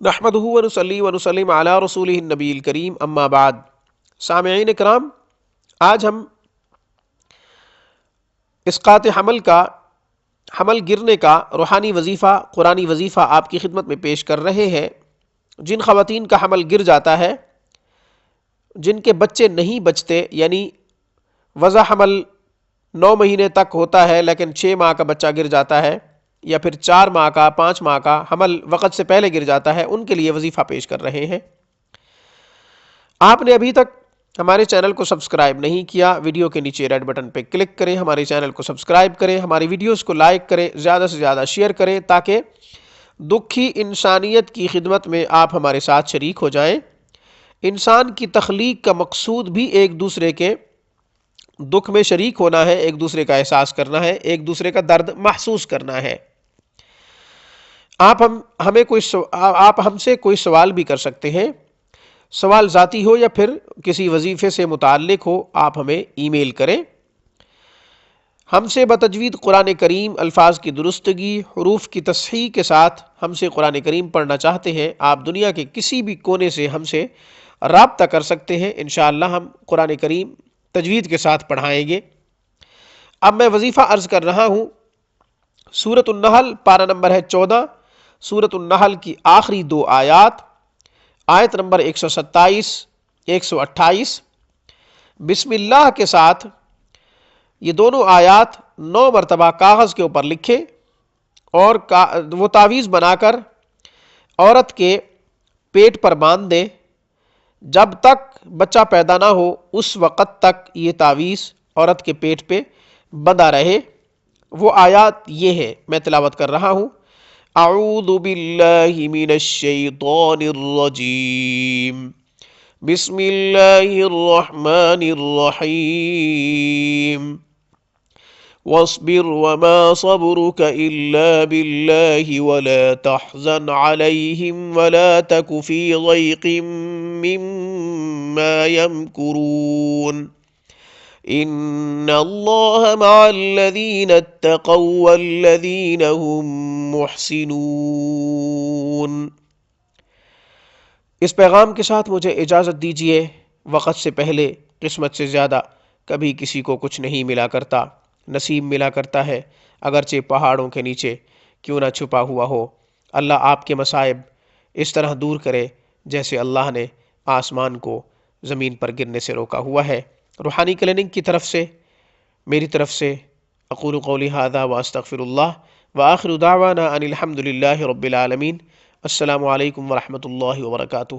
نحمدہ ونصلی ونسلم علی رسولہ النبی الکریم، اما بعد۔ سامعین کرام، آج ہم اسقاط حمل گرنے کا روحانی وظیفہ، قرآنی وظیفہ آپ کی خدمت میں پیش کر رہے ہیں۔ جن خواتین کا حمل گر جاتا ہے، جن کے بچے نہیں بچتے، یعنی وضع حمل 9 مہینے تک ہوتا ہے لیکن 6 ماہ کا بچہ گر جاتا ہے، یا پھر 4 ماہ کا، 5 ماہ کا حمل وقت سے پہلے گر جاتا ہے، ان کے لیے وظیفہ پیش کر رہے ہیں۔ آپ نے ابھی تک ہمارے چینل کو سبسکرائب نہیں کیا، ویڈیو کے نیچے ریڈ بٹن پہ کلک کریں، ہمارے چینل کو سبسکرائب کریں، ہماری ویڈیوز کو لائک کریں، زیادہ سے زیادہ شیئر کریں، تاکہ دکھی انسانیت کی خدمت میں آپ ہمارے ساتھ شریک ہو جائیں۔ انسان کی تخلیق کا مقصود بھی ایک دوسرے کے دکھ میں شریک ہونا ہے، ایک دوسرے کا احساس کرنا ہے، ایک دوسرے کا درد محسوس کرنا ہے۔ آپ ہم سے کوئی سوال بھی کر سکتے ہیں، سوال ذاتی ہو یا پھر کسی وظیفے سے متعلق ہو، آپ ہمیں ای میل کریں۔ ہم سے بتجوید قرآن کریم الفاظ کی درستگی، حروف کی تصحیح کے ساتھ ہم سے قرآن کریم پڑھنا چاہتے ہیں، آپ دنیا کے کسی بھی کونے سے ہم سے رابطہ کر سکتے ہیں۔ انشاءاللہ ہم قرآن کریم تجوید کے ساتھ پڑھائیں گے۔ اب میں وظیفہ عرض کر رہا ہوں۔ سورۃ النحل، پارہ نمبر ہے 14، سورۃ النحل کی آخری 2 آیات، آیت نمبر 127، 128۔ بسم اللہ کے ساتھ یہ دونوں آیات 9 مرتبہ کاغذ کے اوپر لکھیں اور وہ تعویذ بنا کر عورت کے پیٹ پر باندھ دیں۔ جب تک بچہ پیدا نہ ہو اس وقت تک یہ تعویذ عورت کے پیٹ پہ بندھا رہے۔ وہ آیات یہ ہے، میں تلاوت کر رہا ہوں۔ اعوذ باللہ من الشیطان الرجیم، بسم اللہ الرحمن الرحیم، واصبر وما صبرك إلا بالله ولا تحزن عليهم ولا تك في ضيق مما يمكرون إن الله مع الذين اتقوا والذين هم محسنون۔ اس پیغام کے ساتھ مجھے اجازت دیجیے۔ وقت سے پہلے قسمت سے زیادہ کبھی کسی کو کچھ نہیں ملا کرتا، نصیب ملا کرتا ہے، اگرچہ پہاڑوں کے نیچے کیوں نہ چھپا ہوا ہو۔ اللہ آپ کے مصائب اس طرح دور کرے جیسے اللہ نے آسمان کو زمین پر گرنے سے روکا ہوا ہے۔ روحانی کلینک کی طرف سے، میری طرف سے، اقول قولی ھذا واستغفر اللہ، وآخر دعوانا ان الحمد للہ رب العالمین۔ السلام علیکم ورحمۃ اللہ وبرکاتہ۔